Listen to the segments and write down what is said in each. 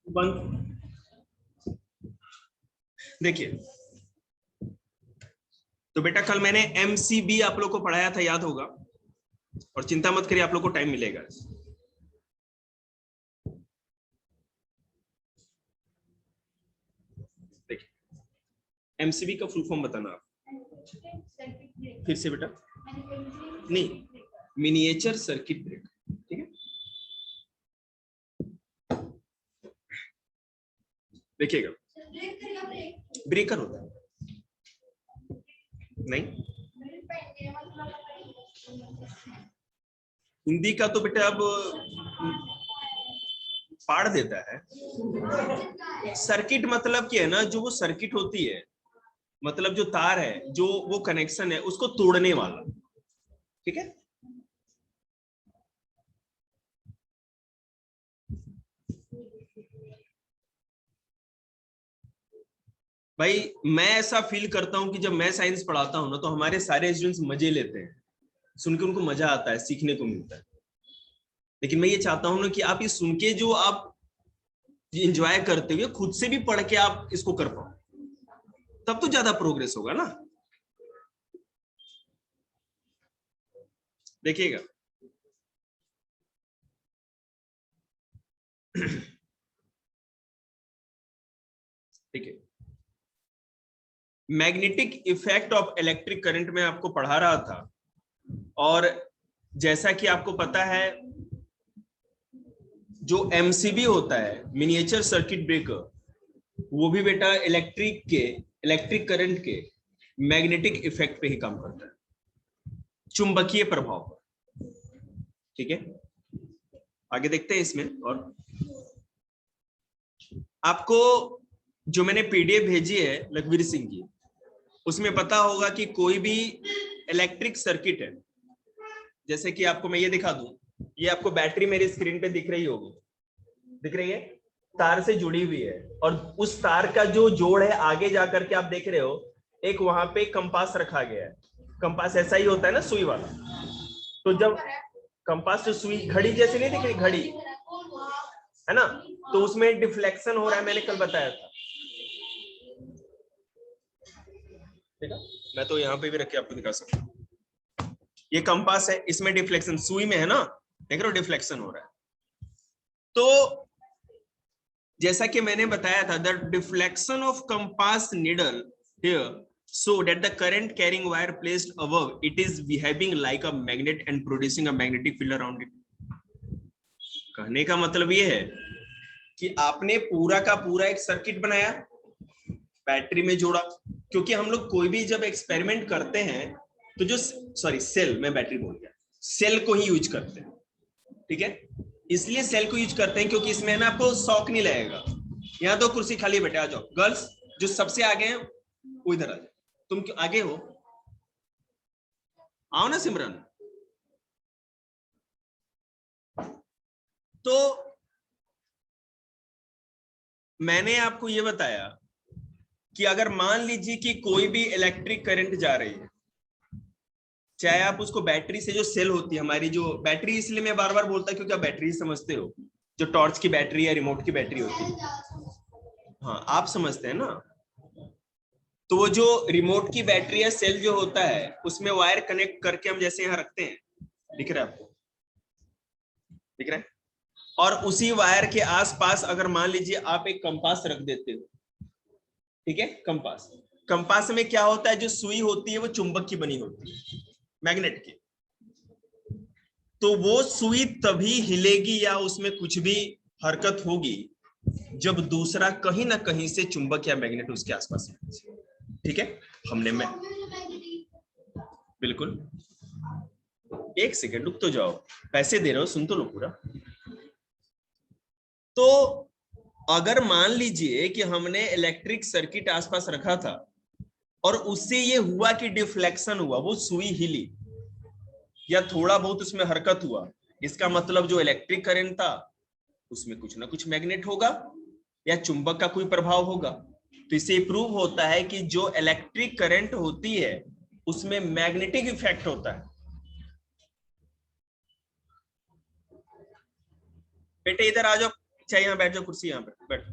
बंद। देखिए, तो बेटा कल मैंने एमसीबी आप लोग को पढ़ाया था, याद होगा, और चिंता मत करिए, आप लोग को टाइम मिलेगा। देखिए, एमसीबी का फुल फॉर्म बताना आप फिर से बेटा। नहीं, मिनिएचर सर्किट ब्रेकर, ठीक है। देखिएगा, ब्रेकर होता है नहीं, हिंदी का तो बेटा अब पाड़ देता है। सर्किट मतलब क्या है ना, जो वो सर्किट होती है, मतलब जो तार है, जो वो कनेक्शन है, उसको तोड़ने वाला, ठीक है। भाई मैं ऐसा फील करता हूं कि जब मैं साइंस पढ़ाता हूं ना, तो हमारे सारे स्टूडेंट्स मजे लेते हैं, सुन के उनको मजा आता है, सीखने को मिलता है। लेकिन मैं ये चाहता हूं ना कि आप ये सुन के जो आप एंजॉय करते हुए खुद से भी पढ़ के आप इसको कर पाओ, तब तो ज्यादा प्रोग्रेस होगा ना। देखिएगा, ठीक है, magnetic effect of electric current में आपको पढ़ा रहा था। और जैसा कि आपको पता है, जो एमसीबी होता है, मिनिएचर सर्किट ब्रेकर, वो भी बेटा इलेक्ट्रिक करंट के मैग्नेटिक इफेक्ट पे ही काम करता है, चुंबकीय प्रभाव पर, ठीक है। आगे देखते हैं इसमें। और आपको जो मैंने पीडीएफ भेजी है लखवीर सिंह की, उसमें पता होगा कि कोई भी इलेक्ट्रिक सर्किट है, जैसे कि आपको मैं ये दिखा दूं, ये आपको बैटरी मेरी स्क्रीन पे दिख रही होगी, दिख रही है, तार से जुड़ी हुई है, और उस तार का जो जोड़ है, आगे जाकर के आप देख रहे हो एक वहां पे कंपास रखा गया है। कंपास ऐसा ही होता है ना, सुई वाला। तो जब कंपास जो सुई घड़ी जैसे नहीं दिख रही, घड़ी है ना, तो उसमें डिफ्लेक्शन हो रहा है, मैंने कल बताया था, ठीक है। मैं तो यहाँ पे भी रख के आपको दिखा सकता हूँ, ये कंपास है, इसमें डिफ्लेक्शन सुई में है ना, देख रहे हो डिफ्लेक्शन हो रहा है। तो जैसा कि मैंने बताया था, the deflection of compass needle here so that the current carrying wire placed above it is behaving like a magnet and producing a magnetic field around it. कहने का मतलब ये है कि आपने पूरा का पूरा एक सर्किट बनाया, बैटरी में जोड़ा, क्योंकि हम लोग कोई भी जब एक्सपेरिमेंट करते हैं तो जो सेल, मैं बैटरी बोल गया, सेल को ही यूज करते हैं, ठीक है। इसलिए सेल को यूज करते हैं क्योंकि इसमें ना आपको शॉक नहीं लगेगा। यहाँ दो कुर्सी खाली बैठे, आ जाओ गर्ल्स, जो सबसे आगे हैं वो इधर आ जाओ। तुम क्यों आगे हो, आओ ना सिमरन। तो मैंने आपको ये बताया कि अगर मान लीजिए कि कोई भी इलेक्ट्रिक करंट जा रही है, चाहे आप उसको बैटरी से, जो सेल होती है हमारी, जो बैटरी, इसलिए मैं बार बार बोलता क्योंकि आप बैटरी समझते हो, जो टॉर्च की बैटरी या रिमोट की बैटरी होती है, हाँ आप समझते हैं ना। तो वो जो रिमोट की बैटरी या सेल जो होता है, उसमें वायर कनेक्ट करके हम जैसे यहाँ रखते हैं, दिख रहा है आपको, दिख रहा है। और उसी वायर के आसपास अगर मान लीजिए आप एक कंपास रख देते हो, ठीक है, कंपास, कंपास में क्या होता है, जो सुई होती है वो चुंबक की बनी होती है, मैग्नेट की। तो वो सुई तभी हिलेगी या उसमें कुछ भी हरकत होगी जब दूसरा कहीं ना कहीं से चुंबक या मैग्नेट उसके आसपास है, ठीक है। हमने मैं बिल्कुल, एक सेकंड रुक तो जाओ, पैसे दे रहे हो, सुन तो लो पूरा। तो अगर मान लीजिए कि हमने इलेक्ट्रिक सर्किट आसपास रखा था और उससे ये हुआ कि डिफ्लेक्शन हुआ, वो सुई हिली या थोड़ा बहुत उसमें हरकत हुआ, इसका मतलब जो इलेक्ट्रिक करंट था उसमें कुछ ना कुछ मैग्नेट होगा या चुंबक का कोई प्रभाव होगा। तो इससे प्रूव होता है कि जो इलेक्ट्रिक करंट होती है उसमें मैग्नेटिक इफेक्ट होता है। बेटे इधर आ जाओ, चाहे यहाँ बैठ जाओ, कुर्सी यहाँ पे बैठ।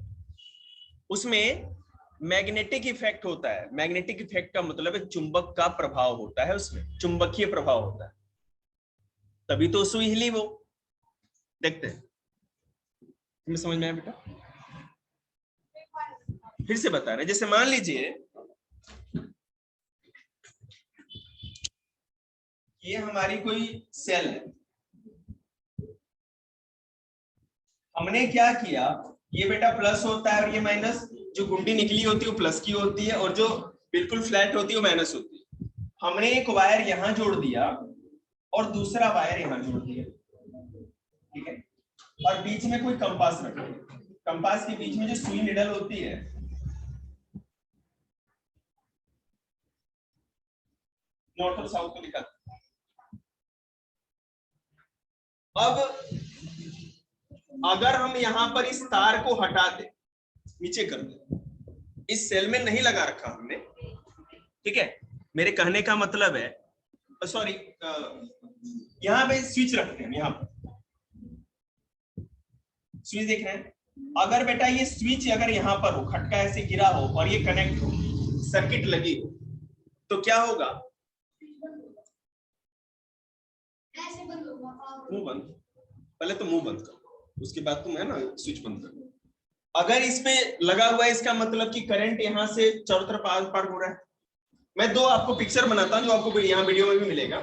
उसमें मैग्नेटिक इफेक्ट होता है। मैग्नेटिक इफेक्ट का मतलब है चुंबक का प्रभाव होता है, उसमें चुंबकीय प्रभाव होता है, तभी तो सुई हिली। वो देखते हैं, तुम्हें समझ में आया बेटा? फिर से बता रहे, जैसे मान लीजिए ये हमारी कोई सेल है, हमने क्या किया, ये बेटा प्लस होता है और ये माइनस, जो गुंडी निकली होती है वो प्लस की होती है और जो बिल्कुल फ्लैट होती है वो माइनस होती है। हमने एक वायर यहां जोड़ दिया और दूसरा वायर यहां जोड़ दिया, ठीक है, और बीच में कोई कंपास रख दिया। कंपास के बीच में जो सुई निडल होती है, नॉर्थ और साउथ को दिखा। अब अगर हम यहां पर इस तार को हटा दें, नीचे कर दें, इस सेल में नहीं लगा रखा हमने, ठीक है, मेरे कहने का मतलब है, सॉरी, यहां पे स्विच रखते हैं, यहां पर स्विच देख रहे हैं। अगर बेटा ये स्विच अगर यहां पर हो, खटका ऐसे गिरा हो और ये कनेक्ट हो, सर्किट लगी हो, तो क्या होगा? मुंह बंद, पहले तो मुंह बंद करो, उसके बाद तुम है ना स्विच बंद करो। अगर इस पे लगा हुआ है, इसका मतलब कि करंट यहां से चारों तरफ आर पार हो रहा है। मैं दो आपको पिक्चर बनाता हूं जो आपको यहाँ वीडियो में भी मिलेगा।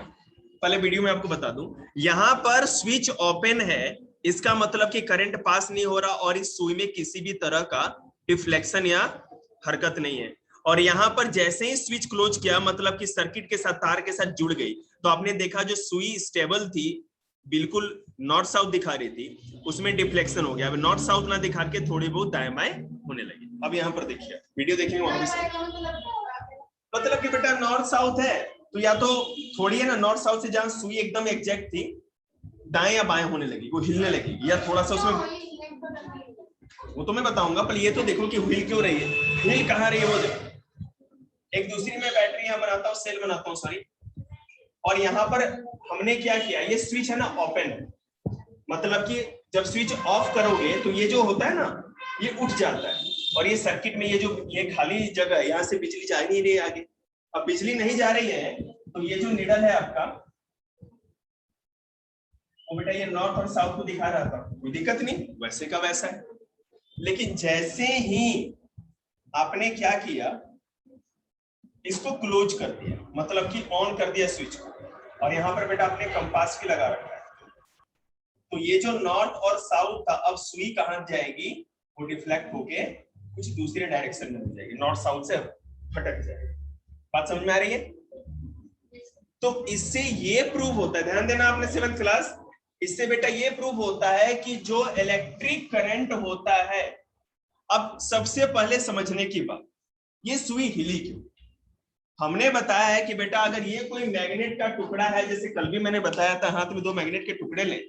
पहले वीडियो में आपको बता दूं, यहां पर स्विच ओपन है, इसका मतलब कि करंट पास नहीं हो रहा और इस सुई में किसी भी तरह का डिफ्लेक्शन या हरकत नहीं है। और यहां पर जैसे ही स्विच क्लोज किया, मतलब कि सर्किट के साथ, तार के साथ जुड़ गई, तो आपने देखा जो सुई स्टेबल थी, बिल्कुल नॉर्थ साउथ दिखा रही थी, उसमें डिफ्लेक्शन हो गया। अब नॉर्थ साउथ ना दिखा के थोड़ी बहुत दाएं बाएं होने लगी। अब यहाँ पर देखिए, वीडियो देखेंगे वहां भी मतलब कि बेटा नॉर्थ साउथ है, तो या तो थोड़ी है ना, नॉर्थ साउथ से जहां सुई एकदम एग्जैक्ट थी, दाएं या बाएं होने लगी, वो हिलने लगेगी, या थोड़ा सा उसमें, वो तो मैं बताऊंगा, पर ये तो देखो कि हिल क्यों रही है, हिल कहाँ रही है वो देखो। एक दूसरी में बैटरी यहाँ बनाता हूँ, सेल बनाता हूँ, सॉरी, और यहाँ पर हमने क्या किया, ये स्विच है ना ओपन है, मतलब कि जब स्विच ऑफ करोगे तो ये जो होता है ना, ये उठ जाता है, और ये सर्किट में ये जो ये खाली जगह है, यहाँ से बिजली जा नहीं रही है आगे। अब बिजली नहीं जा रही है, तो ये जो निडल है आपका, वो बेटा ये नॉर्थ और साउथ को दिखा रहा था, कोई दिक्कत नहीं, वैसे का वैसा है। लेकिन जैसे ही आपने क्या किया, इसको क्लोज कर दिया, मतलब कि ऑन कर दिया स्विच को, और यहाँ पर बेटा आपने कंपास की लगा रखा है, तो ये जो नॉर्थ और साउथ था, अब सुई कहां जाएगी, वो डिफ्लेक्ट होके कुछ दूसरे डायरेक्शन में हो जाएगी, नॉर्थ साउथ से भटक जाएगी। बात समझ में आ रही है? तो इससे ये प्रूव होता है, ध्यान देना आपने 7th क्लास, इससे बेटा ये प्रूव होता है कि जो इलेक्ट्रिक करंट होता है, अब सबसे पहले समझने की बात, ये सुई हिली क्यों? हमने बताया है कि बेटा अगर ये कोई मैग्नेट का टुकड़ा है, जैसे कल भी मैंने बताया था, हाथ में दो मैग्नेट के टुकड़े लें,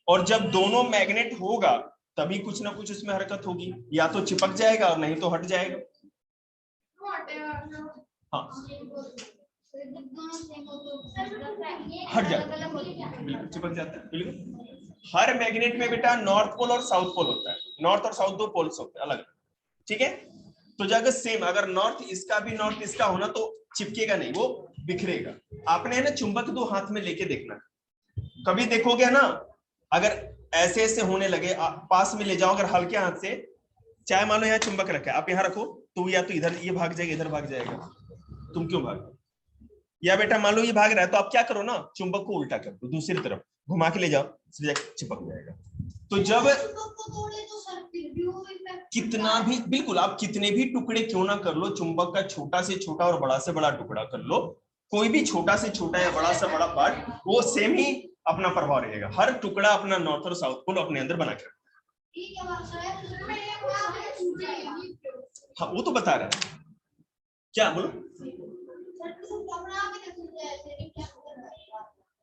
और जब दोनों मैग्नेट होगा तभी कुछ ना कुछ उसमें हरकत होगी, या तो चिपक जाएगा और नहीं तो हट जाएगा। हाँ, हट जाता है, बिल्कुल चिपक जाता है, बिल्कुल। हर मैग्नेट में बेटा नॉर्थ पोल और साउथ पोल होता है, नॉर्थ और साउथ दो पोल्स होते हैं अलग, ठीक है। तो जगह सेम, अगर नॉर्थ इसका भी नॉर्थ इसका होना तो चिपकेगा नहीं, वो बिखरेगा। आपने है ना चुंबक दो हाथ में लेके देखना, कभी देखोगे ना, अगर ऐसे ऐसे होने लगे, पास में ले जाओ अगर हल्के हाथ से, चाहे मान लो यहाँ चुंबक रखा है, आप यहाँ रखो तो या तो इधर ये भाग जाएगा, इधर भाग जाएगा, तुम क्यों भाग, या बेटा मान लो ये भाग रहा है, तो आप क्या करो ना, चुंबक को उल्टा कर दो, दूसरी तरफ घुमा के ले जाओ, चिपक जाएगा। तो जब कितना भी, बिल्कुल आप कितने भी टुकड़े क्यों ना कर लो, चुंबक का छोटा से छोटा और बड़ा से बड़ा टुकड़ा कर लो, कोई भी छोटा से छोटा या बड़ा से बड़ा पार्ट, वो सेम ही अपना प्रभाव रहेगा। हर टुकड़ा अपना नॉर्थ और साउथ पोल अपने अंदर बना के, हाँ वो तो बता रहा है, क्या बोलो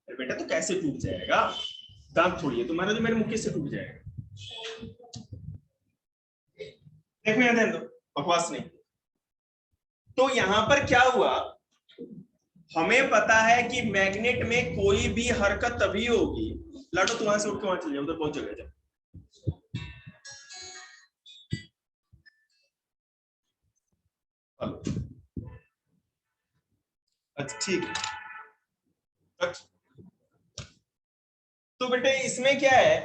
बेटा, तो कैसे टूट जाएगा, दांत थोड़ी है तुम्हारा जो मेरे मुक्के से टूट जाएगा। देखो यहाँ ध्यान दो, बकवास नहीं। तो यहां पर क्या हुआ, हमें पता है कि मैग्नेट में कोई भी हरकत तभी होगी, लाडो तुम वहां से उठ के वहां चल जाओ, उधर पहुंच जगह जाओ, अच्छा ठीक है। अच्छा, तो बेटे इसमें क्या है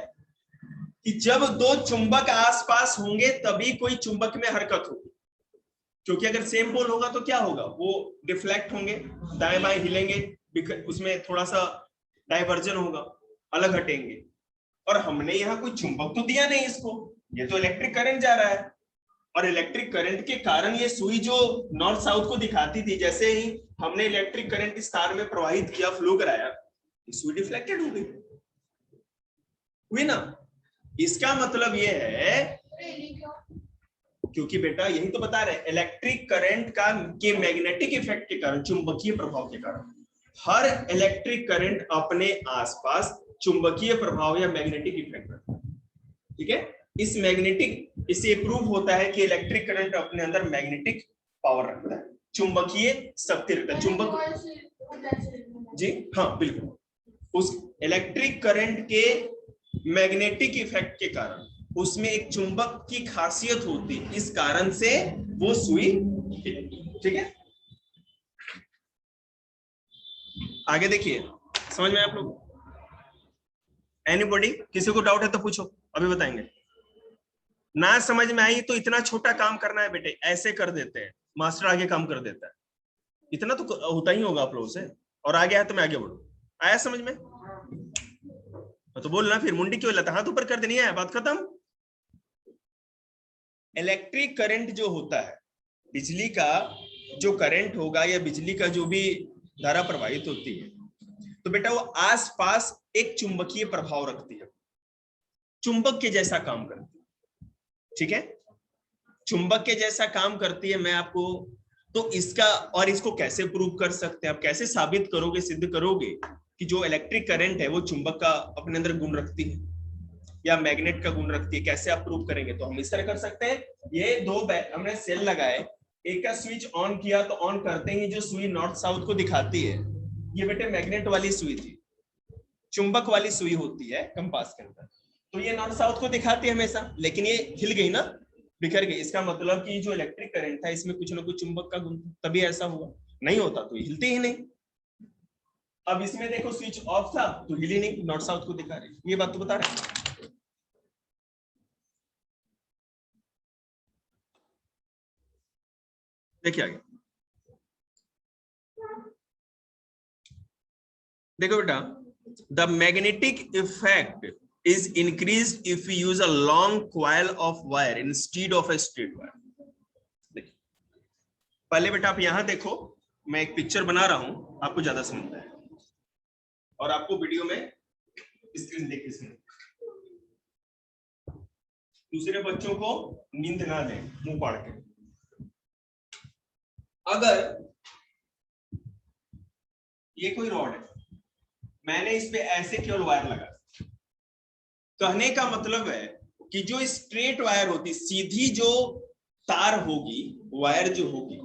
कि जब दो चुंबक आसपास होंगे तभी कोई चुंबक में हरकत होगी, क्योंकि अगर सेम पोल होगा तो क्या होगा, वो डिफ्लेक्ट होंगे, दाएं बाएं हिलेंगे, उसमें थोड़ा सा डाइवर्जन होगा, अलग हटेंगे। और हमने यहाँ कोई चुंबक तो दिया नहीं इसको, ये तो इलेक्ट्रिक करंट जा रहा है, और इलेक्ट्रिक करंट के कारण ये सुई जो नॉर्थ साउथ को दिखाती थी, जैसे ही हमने इलेक्ट्रिक करंट इस तार में प्रवाहित किया, फ्लो कराया, सुई डिफ्लेक्टेड हो गई, हुई ना। इसका मतलब ये है, क्योंकि बेटा यही तो बता रहे, इलेक्ट्रिक करंट का के मैग्नेटिक इफेक्ट के कारण, चुंबकीय प्रभाव के कारण, हर इलेक्ट्रिक करंट अपने आसपास चुंबकीय प्रभाव या मैग्नेटिक इफेक्ट रखता है। ठीक है, इस मैग्नेटिक, इससे प्रूव होता है कि इलेक्ट्रिक करंट अपने अंदर मैग्नेटिक पावर रखता है, चुंबकीय शक्ति रखता है। चुंबक जी हाँ बिल्कुल, उस इलेक्ट्रिक करंट के मैग्नेटिक इफेक्ट के कारण उसमें एक चुंबक की खासियत होती है, इस कारण से वो सुई, ठीक है। आगे देखिए, समझ में आप लोग, एनीबॉडी, किसी को डाउट है तो पूछो, अभी बताएंगे। ना समझ में आई तो इतना छोटा काम करना है बेटे, ऐसे कर देते हैं, मास्टर आगे काम कर देता है, इतना तो होता ही होगा आप लोगों से, और आगे आया तो मैं आगे बढ़ू। आया समझ में? तो बोलना फिर, मुंडी क्यों लाता, हाथ ऊपर कर देनी है, बात खत्म। इलेक्ट्रिक करंट जो होता है, बिजली का जो करंट होगा या बिजली का जो भी धारा प्रवाहित होती है, तो बेटा वो आसपास एक चुंबकीय प्रभाव रखती है, चुंबक के जैसा काम करती है। ठीक है, चुंबक के जैसा काम करती है। मैं आपको, तो इसका, और इसको कैसे प्रूव कर सकते हैं आप, कैसे साबित करोगे, सिद्ध करोगे कि जो इलेक्ट्रिक करंट है वो चुंबक का अपने अंदर गुण रखती है या मैग्नेट का गुण रखती है, कैसे आप प्रूव करेंगे? तो हम इस तरह कर सकते हैं, ये दो हमने सेल लगाए, एक का स्विच ऑन किया तो ऑन करते ही जो सुई नॉर्थ साउथ को दिखाती है, ये बेटे मैग्नेट वाली सुई थी, चुंबक वाली सुई होती है कंपास के अंदर, तो ये नॉर्थ साउथ को दिखाती है हमेशा, लेकिन ये हिल गई ना, बिखर गई, इसका मतलब कि जो इलेक्ट्रिक करंट था इसमें कुछ ना कुछ चुंबक का गुण, तभी ऐसा हुआ, नहीं होता तो हिलती ही नहीं। अब इसमें देखो स्विच ऑफ था तो हिली नहीं, नॉर्थ साउथ को दिखा रही, ये बात तो बता रहे हैं। देखिए आगे, देखो बेटा, the magnetic effect is increased if we use a long coil of wire instead of a straight wire. देखिए, पहले बेटा आप यहां देखो, मैं एक पिक्चर बना रहा हूं, आपको ज्यादा समझ में आएगा, और आपको वीडियो में स्क्रीन देख के सुनो, दूसरे बच्चों को नींद ना दें मुंह पाड़ के। अगर ये कोई रॉड है, मैंने इस पे ऐसे केवल वायर लगा, कहने का मतलब है कि जो स्ट्रेट वायर होती, सीधी जो तार होगी, वायर जो होगी,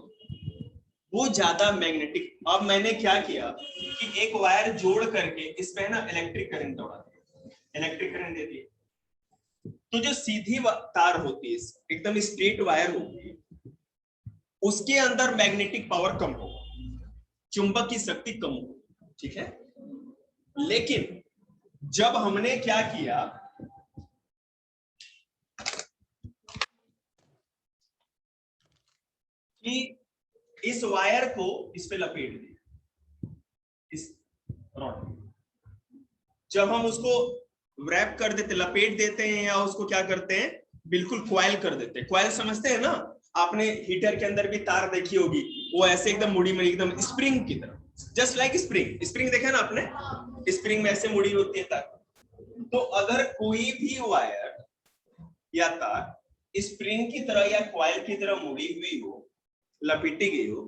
वो ज्यादा मैग्नेटिक। अब मैंने क्या किया कि एक वायर जोड़ करके इस पे ना इलेक्ट्रिक करंट दौड़ा दिया, इलेक्ट्रिक करंट दे दिया, तो जो सीधी तार होती है, एकदम स्ट्रेट वायर होगी, उसके अंदर मैग्नेटिक पावर कम होगा, चुंबक की शक्ति कम होगी, ठीक है। लेकिन जब हमने क्या किया कि इस वायर को इस पे लपेट दिया, इस रॉड, जब हम उसको रैप कर देते, लपेट देते हैं, या उसको क्या करते हैं, बिल्कुल क्वाइल कर देते हैं। क्वाइल समझते हैं ना, आपने हीटर के अंदर भी तार देखी होगी, वो ऐसे एकदम मुड़ी में, एकदम स्प्रिंग की तरह, जस्ट लाइक स्प्रिंग, स्प्रिंग देखा ना आपने, स्प्रिंग में ऐसे मुड़ी होती है तार। तो अगर कोई भी वायर या तार स्प्रिंग की तरह या क्वाइल की तरह मुड़ी हुई हो, लपेटी गई हो,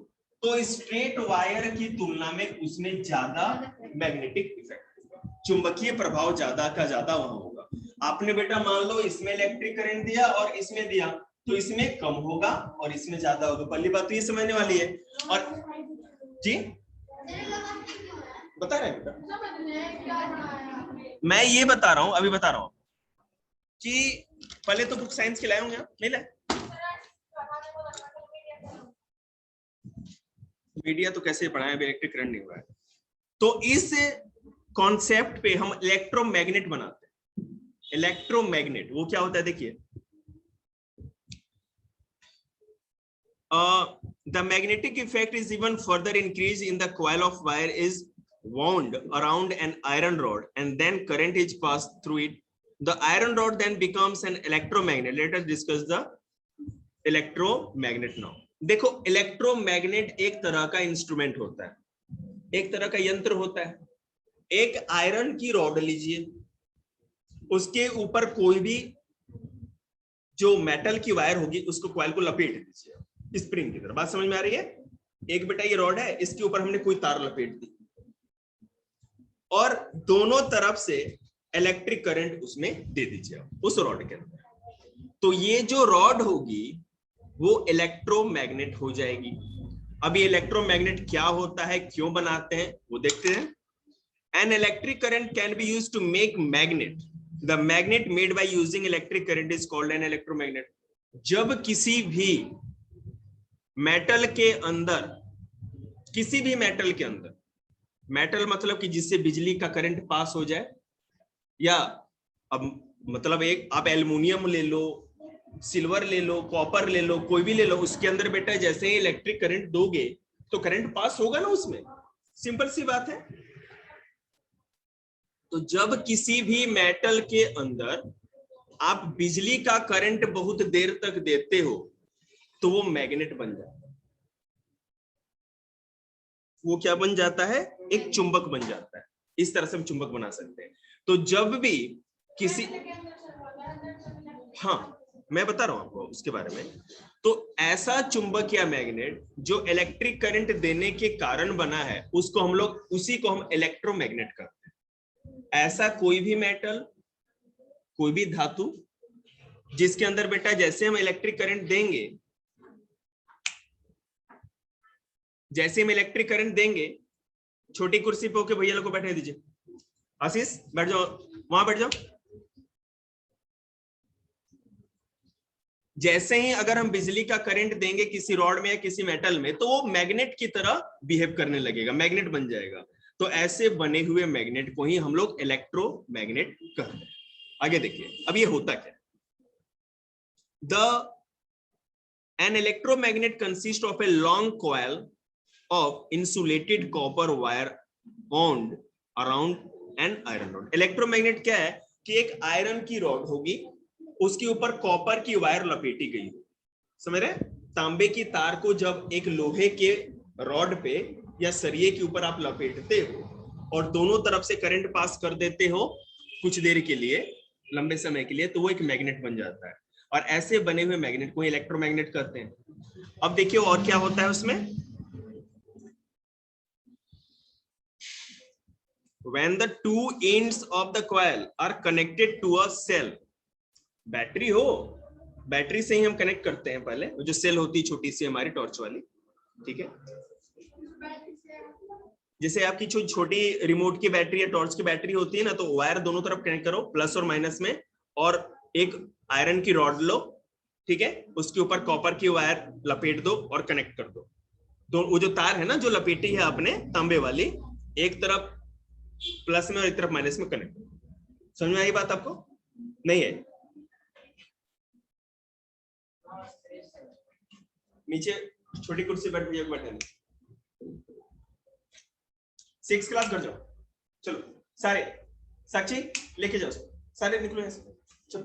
तो स्ट्रेट वायर की तुलना में उसमें ज्यादा मैग्नेटिक इफेक्ट, चुंबकीय प्रभाव ज्यादा का ज्यादा वहां होगा। आपने बेटा मान लो इसमें इलेक्ट्रिक करंट दिया और इसमें दिया, तो इसमें कम होगा और इसमें ज्यादा होगा, पहली बात तो ये समझने वाली है। और जी बता रहे बेटा, मैं ये बता रहा हूं, अभी बता रहा हूं कि पहले तो बुक साइंस के लाए होंगे, नहीं लाए? मीडिया तो कैसे पढ़ाया, इलेक्ट्रिक करंट नहीं हुआ है। तो इस कॉन्सेप्ट पे हम इलेक्ट्रोमैग्नेट बनाते हैं। इलेक्ट्रोमैग्नेट वो क्या होता है देखिए, the magnetic effect is even further increased in the coil of wire is wound around an iron rod and then current is passed through it. The iron rod then becomes an electromagnet. Let us discuss the electromagnet now. देखो electromagnet एक तरह का instrument होता है, एक तरह का यंत्र होता है। एक आयरन की रॉड लीजिए, उसके ऊपर कोई भी जो मेटल की वायर होगी उसको कॉइल को लपेट दीजिए स्प्रिंग की तरह। बात समझ में आ रही है? एक बेटा ये रॉड है, इसके ऊपर हमने कोई तार लपेट दी और दोनों तरफ से इलेक्ट्रिक करंट उसमें दे दीजिए उस रॉड के अंदर। तो ये जो रॉड होगी वो इलेक्ट्रोमैग्नेट हो जाएगी। अब ये इलेक्ट्रोमैग्नेट क्या होता है, क्यों बनाते हैं, वो देखते हैं। An electric current can be used to make magnet. The magnet made by using electric current is called an electromagnet. जब किसी भी मेटल के अंदर, किसी भी मेटल के अंदर, मेटल मतलब कि जिससे बिजली का करंट पास हो जाए, या अब मतलब एक आप एल्युमिनियम ले लो, सिल्वर ले लो, कॉपर ले लो, कोई भी ले लो, उसके अंदर बेटा जैसे ही इलेक्ट्रिक करंट दोगे तो करंट पास होगा ना उसमें। सिंपल सी बात है। तो जब किसी भी मेटल के अंदर आप बिजली का करंट बहुत देर तक देते हो तो वो मैग्नेट बन जाता है। वो क्या बन जाता है? एक चुंबक बन जाता है। इस तरह से हम चुंबक बना सकते हैं। तो जब भी किसी, हाँ मैं बता रहा हूं आपको उसके बारे में। तो ऐसा चुंबक या मैग्नेट जो इलेक्ट्रिक करंट देने के कारण बना है, उसको हम लोग, उसी को हम इलेक्ट्रोमैग्नेट कहते हैं। ऐसा कोई भी मेटल, कोई भी धातु जिसके अंदर बेटा जैसे हम इलेक्ट्रिक करंट देंगे, जैसे हम इलेक्ट्रिक करंट देंगे, छोटी कुर्सी पे होके भैया लोग को बैठने दीजिए। आशीष बैठ जाओ, वहां बैठ जाओ। जैसे ही अगर हम बिजली का करंट देंगे किसी रॉड में या किसी मेटल में, तो वो मैग्नेट की तरह बिहेव करने लगेगा, मैग्नेट बन जाएगा। तो ऐसे बने हुए मैग्नेट को ही हम लोग इलेक्ट्रोमैग्नेट कहते हैं। आगे देखिए अब ये होता क्या। An electromagnet consists of a long coil of insulated copper wire wound around an iron rod. Electromagnet क्या है कि एक आयरन की रॉड होगी, उसके ऊपर कॉपर की वायर लपेटी गई, समझ रहे? तांबे की तार को जब एक लोहे के रॉड पे या सरिये के ऊपर आप लपेटते हो और दोनों तरफ से करंट पास कर देते हो कुछ देर के लिए, लंबे समय के लिए, तो वो एक मैग्नेट बन जाता है। और ऐसे बने हुए मैग्नेट को इलेक्ट्रोमैग्नेट कहते हैं। अब देखिए और क्या होता है उसमें। When the two ends of the coil are connected to a cell, battery हो, बैटरी से ही हम कनेक्ट करते हैं पहले, जो सेल होती है छोटी सी हमारी टॉर्च वाली, ठीक है। जैसे आपकी छोटी रिमोट की बैटरी या टॉर्च की बैटरी होती है ना, तो वायर दोनों तरफ कनेक्ट करो प्लस और माइनस में, और एक आयरन की रॉड लो, ठीक है, उसके ऊपर कॉपर की वायर लपेट दो और कनेक्ट कर दो। तो वो जो तार है ना जो लपेटी है आपने तांबे वाली, एक तरफ प्लस में और एक तरफ माइनस में कनेक्ट। समझ में आई बात आपको? नहीं है? नीचे छोटी कुर्सी बैठ भैया बैठे, 6 क्लास कर जाओ। चलो सारे, साक्षी लेके जाओ, सारे निकलो यहाँ से। चलो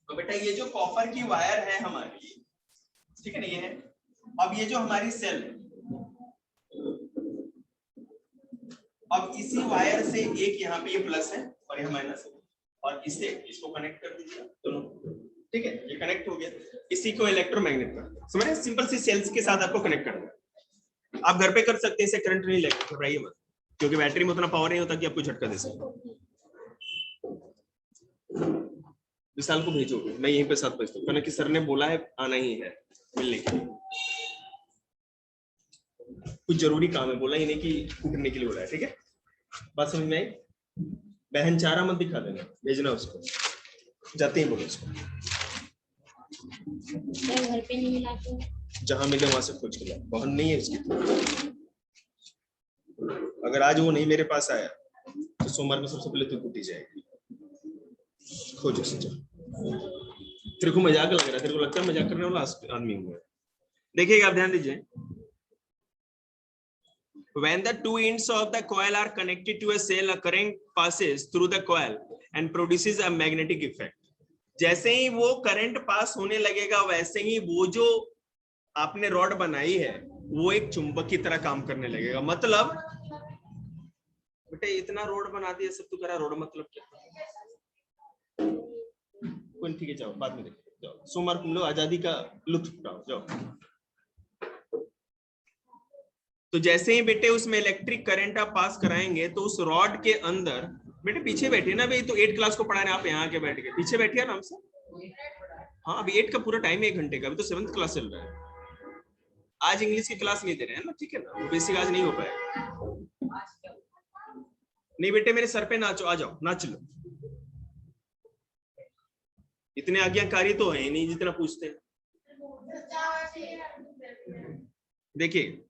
तो बेटा ये जो कॉपर की वायर है हमारी, ठीक है ना, ये है। अब ये जो हमारी सेल है, अब इसी वायर से एक यहाँ पे ये प्लस है और ये माइनस है, और इससे इसको कनेक्ट कर दीजिए दोनों, ठीक है, ये कनेक्ट हो गया। इसी को इलेक्ट्रोमैग्नेट कहते हैं। समझ रहे? सिंपल सी सेल्स के साथ आपको कनेक्ट करना है। आप घर पे कर सकते हैं, इसे करंट नहीं लगेगा, घबराइए मत, क्योंकि बैटरी में उतना पावर नहीं होता कि आपको झटका दे सके। विशाल को भेजोगे, मैं यहीं पे साथ भेजता हूँ, कहना कि सर ने बोला है आना ही है मिलने के लिए, कुछ जरूरी काम है, बोला ही नहीं कि कूटने के लिए बोला है, ठीक है। बात समझ में आई? बहन चारा मत दिखा देना, भेजना उसको, जाते ही बोलो उसको। घर पे नहीं मिला तो जहां मिले वहां से खोज के लाओ, बहन नहीं है उसकी। अगर आज वो नहीं मेरे पास आया तो सोमवार को सबसे पहले तू कुटी जाएगी। खोजो सोचो। तेरे को मजाक लग रहा है, तेरे को लगता है मजाक करने वाला आदमी हूँ मैं। देखिएगा, आप ध्यान दीजिए। When the two ends of the coil are connected to a cell, a current passes through the coil and produces a magnetic effect. जैसे ही वो करंट पास होने लगेगा, वैसे ही वो जो आपने रॉड बनाई है वो एक चुंबक की तरह काम करने लगेगा। मतलब बेटे इतना रोड बना दिया, सब तू करा रोड, मतलब क्या? कोई ठीक है, जाओ बाद में देखते, जाओ सोमवार तुम लोग आजादी का लुत्फ उठाओ, जाओ। तो जैसे ही बेटे उसमें इलेक्ट्रिक करंट आप पास कराएंगे तो उस रॉड के अंदर, बेटे पीछे बैठे ना भाई, तो 8 क्लास को पढ़ा रहे हैं आप, यहाँ के बैठ के पीछे बैठिए आराम से। हाँ अभी 8 का पूरा टाइम है, 1 घंटे का, अभी तो 7th क्लास चल रहा है। आज इंग्लिश की क्लास नहीं दे रहे हैं ना, ठीक है ना, बेसिक आज नहीं हो पाएगा। नहीं बेटे मेरे सर पे नाचो, आ जाओ नाच लो। इतने आज्ञाकारी तो है नहीं जितना पूछते हैं। देखिए,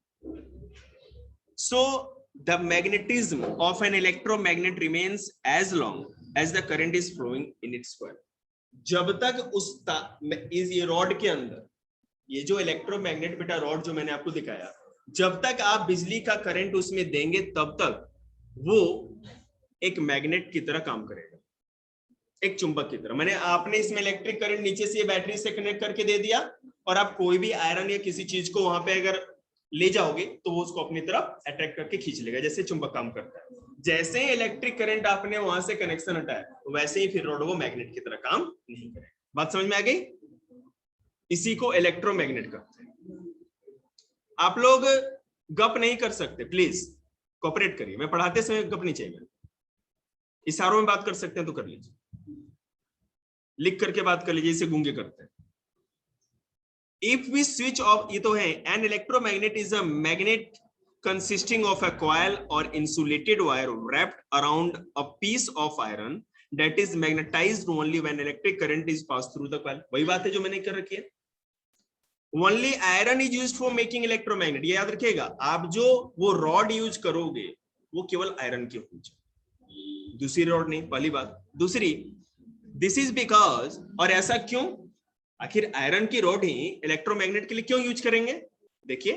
so the magnetism of an electromagnet remains as long as the current is flowing in its coil. जब तक इस ये रॉड के अंदर, ये जो इलेक्ट्रोमैग्नेट बेटा रॉड जो मैंने आपको दिखाया, जब तक आप बिजली का करंट उसमें देंगे तब तक वो एक मैग्नेट की तरह काम करेगा, एक चुंबक की तरह। मैंने आपने इसमें इलेक्ट्रिक करंट नीचे से बैटरी से कनेक्ट करके दे दिया, और आप कोई भी आयरन या किसी चीज को वहां पे अगर ले जाओगे तो वो उसको अपनी तरफ अट्रैक्ट करके खींच लेगा, जैसे चुंबक काम करता है। जैसे ही इलेक्ट्रिक करंट आपने वहां से कनेक्शन हटाया, तो वैसे ही फिर रॉड वो मैग्नेट की तरह काम नहीं करेगा। बात समझ में आ गई? इसी को इलेक्ट्रोमैग्नेट कहते हैं। आप लोग गप नहीं कर सकते, प्लीज कोऑपरेट करिए, मैं पढ़ाते समय गप नहीं चाहिए। इशारों में बात कर सकते हैं तो कर लीजिए, लिख करके बात कर लीजिए, इसे गूंगे करते हैं। If we switch off, ये तो है, an electromagnet is a magnet consisting of a coil or insulated wire wrapped around a piece of iron that is magnetized only when electric current is passed through the coil. वही बात है जो मैंने कर रखी है। Only iron is used for making electromagnet. ये याद रखिएगा, आप जो वो रॉड यूज करोगे वो केवल आयरन की होगी, दूसरी रॉड नहीं, पहली बात। दूसरी, दिस इज बिकॉज, और ऐसा क्यों, आखिर आयरन की रॉड ही इलेक्ट्रोमैग्नेट के लिए क्यों यूज करेंगे? देखिए,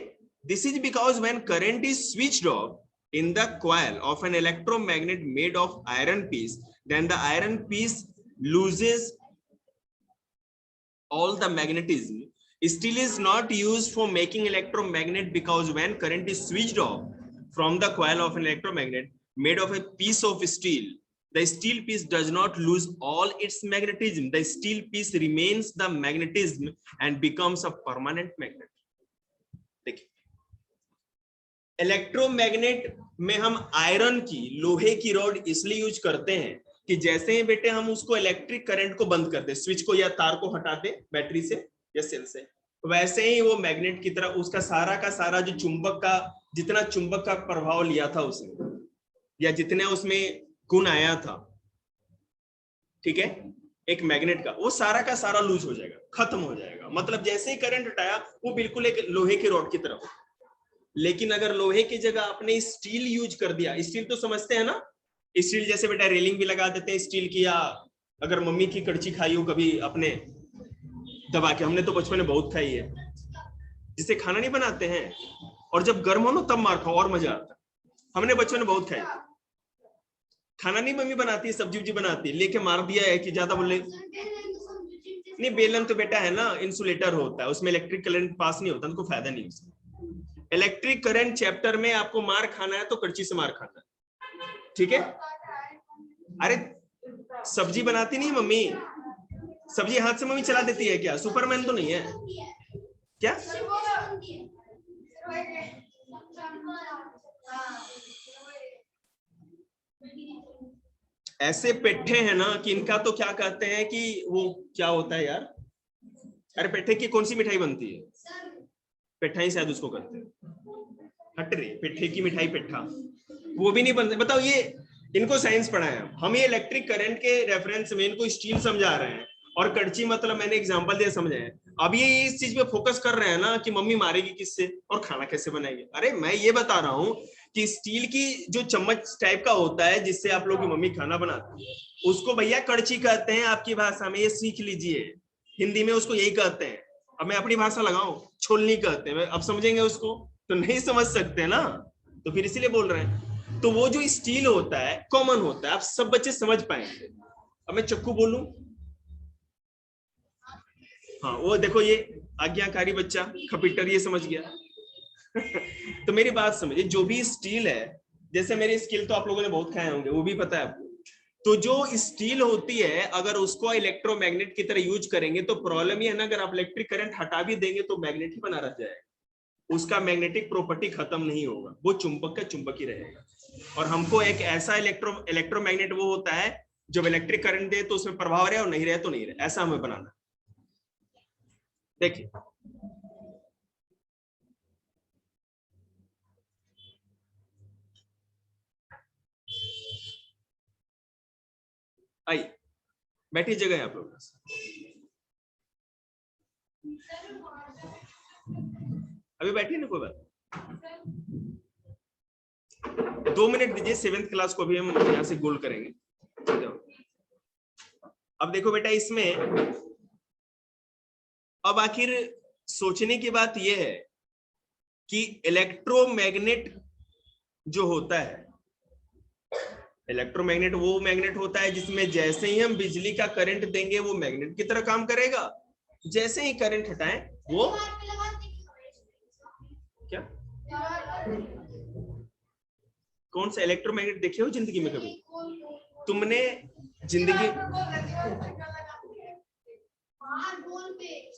this is because when current is switched off in the coil of an electromagnet made of iron piece, then the iron piece loses all the magnetism. Steel is not used for making electromagnet because when current is switched off from the coil of an electromagnet made of a piece of steel, the steel piece does not lose all its magnetism. The steel piece remains the magnetism and becomes a permanent magnet. देखिए, electromagnet में हम iron की, लोहे की rod इसलिए use करते हैं कि जैसे ही बेटे हम उसको इलेक्ट्रिक करंट को बंद कर दे, स्विच को या तार को हटा दे बैटरी से या सेल से, वैसे ही वो मैग्नेट की तरह उसका सारा का सारा जो चुंबक का, जितना चुंबक का प्रभाव लिया था उसने, या जितने उसमें गुण आया था, ठीक है, एक मैग्नेट का, वो सारा का सारा लूज हो जाएगा, खत्म हो जाएगा। मतलब जैसे ही करंट हटाया वो बिल्कुल एक लोहे की रॉड की तरह। लेकिन अगर लोहे की जगह आपने स्टील यूज कर दिया, स्टील तो समझते हैं ना, स्टील जैसे बेटा रेलिंग भी लगा देते हैं स्टील की, या अगर मम्मी की कड़छी खाई हो कभी अपने दबा के, हमने तो बचपन में बहुत खाई है, जिसे खाना नहीं बनाते हैं और जब गर्म हो ना तब मार खाओ और मजा आता है। हमने बचपन में बहुत खाई। खाना नहीं मम्मी बनाती है, सब्जी उब्जी बनाती है, लेके मार दिया है कि ज्यादा बोले नहीं। बेलन तो बेटा है ना, इंसुलेटर होता है, उसमें इलेक्ट्रिक करंट पास नहीं होता, उनको फायदा नहीं उसमें। इलेक्ट्रिक करंट चैप्टर में आपको मार खाना है तो कड़छी से मार खाना है, ठीक है। अरे सब्जी बनाती नहीं मम्मी, सब्जी हाथ से मम्मी चला देती है क्या? सुपरमैन तो नहीं है क्या? ऐसे पेट्ठे हैं ना कि इनका तो क्या कहते हैं कि वो क्या होता है यार, अरे पेट्ठे की कौन सी मिठाई बनती है? पेट्ठा ही शायद उसको कहते हैं। हट रे, पेट्ठे की मिठाई पेट्ठा, वो भी नहीं बनते। बताओ, ये इनको साइंस पढ़ाया हम, ये इलेक्ट्रिक करंट के रेफरेंस में इनको स्टील समझा रहे हैं, और कड़ची मतलब मैंने एग्जांपल दिया, समझे। अब ये इस चीज पे फोकस कर रहे हैं ना कि मम्मी मारेगी किससे और खाना कैसे बनाएगी। अरे मैं ये बता रहा हूँ कि स्टील की जो चम्मच टाइप का होता है जिससे आप लोग की मम्मी खाना बनाती है, उसको भैया कड़ची कहते हैं आपकी भाषा में, ये सीख लीजिए। हिंदी में उसको यही कहते हैं। अब मैं अपनी भाषा लगाऊं, छोलनी कहते हैं, अब समझेंगे उसको तो नहीं समझ सकते ना, तो फिर इसीलिए बोल रहे हैं। तो वो जो स्टील होता है कॉमन होता है, आप सब बच्चे समझ पाएंगे। अब मैं चक्कू बोलूं, हाँ वो देखो ये आज्ञाकारी बच्चा खपीटर ये समझ गया। तो मेरी बात समझिए, जो भी स्टील है, जैसे मेरे स्किल तो आप लोगों ने बहुत खाए होंगे, वो भी पता है आपको। तो जो स्टील होती है अगर उसको इलेक्ट्रोमैग्नेट की तरह यूज करेंगे तो प्रॉब्लम ये है ना, अगर आप इलेक्ट्रिक करंट हटा भी देंगे तो मैग्नेट ही बना रह जाएगा, उसका मैग्नेटिक प्रॉपर्टी खत्म नहीं होगा, वो चुंबक का चुंबक ही रहेगा। और हमको एक ऐसा इलेक्ट्रोमैग्नेट वो होता है जब इलेक्ट्रिक करंट दे तो उसमें प्रभाव रहे और नहीं रहे तो नहीं रहे, ऐसा हमें बनाना। देखिए आई बैठी जगह है आप लोग, अभी बैठिए ना, कोई बात। 2 मिनट दीजिए, 7th क्लास को भी हम यहाँ से गोल करेंगे। अब देखो बेटा इसमें अब आखिर सोचने की बात यह है कि इलेक्ट्रोमैग्नेट जो होता है, इलेक्ट्रोमैग्नेट वो मैग्नेट होता है जिसमें जैसे ही हम बिजली का करंट देंगे वो मैग्नेट की तरह काम करेगा, जैसे ही करंट हटाएं वो क्या, कौन सा इलेक्ट्रोमैग्नेट देखे हो जिंदगी में कभी तुमने? जिंदगी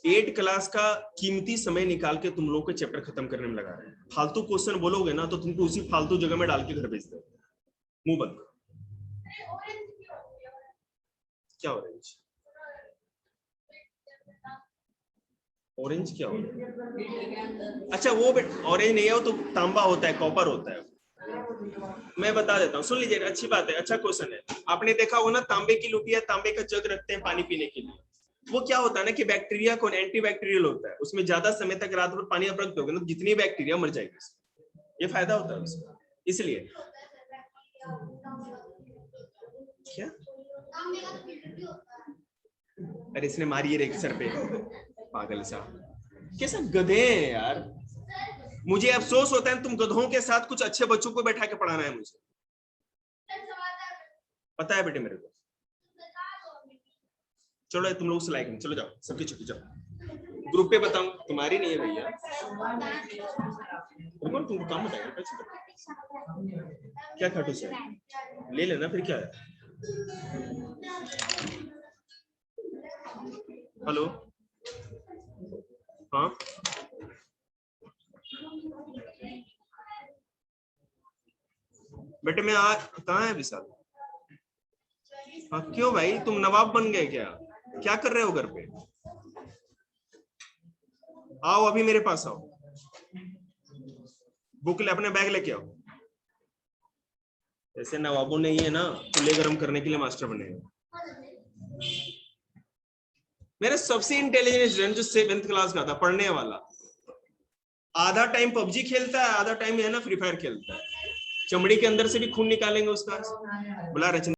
8 क्लास का कीमती समय निकाल के तुम लोग के चैप्टर खत्म करने में लगा रहे हैं। फालतू क्वेश्चन बोलोगे ना तो तुमको उसी फालतू जगह में डाल के घर भेज दो। मुंह बंद। क्या ऑरेंज? ऑरेंज क्या होता है? अच्छा वो ऑरेंज नहीं है, वो तो तांबा होता है, कॉपर होता है। मैं बता देता हूँ, सुन लीजिए, अच्छी बात है, अच्छा क्वेश्चन है। आपने देखा होगा ना तांबे की लुटिया, तांबे का जग रखते हैं पानी पीने के लिए। वो क्या होता है ना कि बैक्टीरिया कौन एंटी बैक्टीरियल होता है, उसमें ज्यादा समय तक रात भर पानी आप रख दोगे ना, जितनी बैक्टीरिया मर जाएगी। ये फायदा होता है उसका, इसलिए। क्या? अरे इसने मारी है रे सर पे, पागल साहब, कैसा गधे हैं यार। मुझे अफसोस होता है तुम गधों के साथ कुछ अच्छे बच्चों को बैठा के पढ़ाना है मुझे, पता है बेटे मेरे को। चलो तुम लोग सिलाई करें, चलो जाओ, सबकी छुट्टी, जाओ ग्रुप पे बताऊं, तुम्हारी नहीं है भैया, तुमको काम बताएगा। क्या खाटू से ले लेना, फिर क्या है। हेलो, हाँ बेटे मैं आज कहाँ है विशाल? हाँ क्यों भाई, तुम नवाब बन गए क्या? क्या कर रहे हो घर पे? आओ अभी मेरे पास आओ, बुक ले, अपने बैग लेके आओ। ऐसे नवाबों ने ही है ना चूल्हे गर्म करने के लिए मास्टर बने। मेरा सबसे इंटेलिजेंट स्टूडेंट जो 7th क्लास का था, पढ़ने वाला, आधा टाइम पबजी खेलता है, आधा टाइम है ना फ्री फायर खेलता है। चमड़ी के अंदर से भी खून निकालेंगे उसका। बुला रचना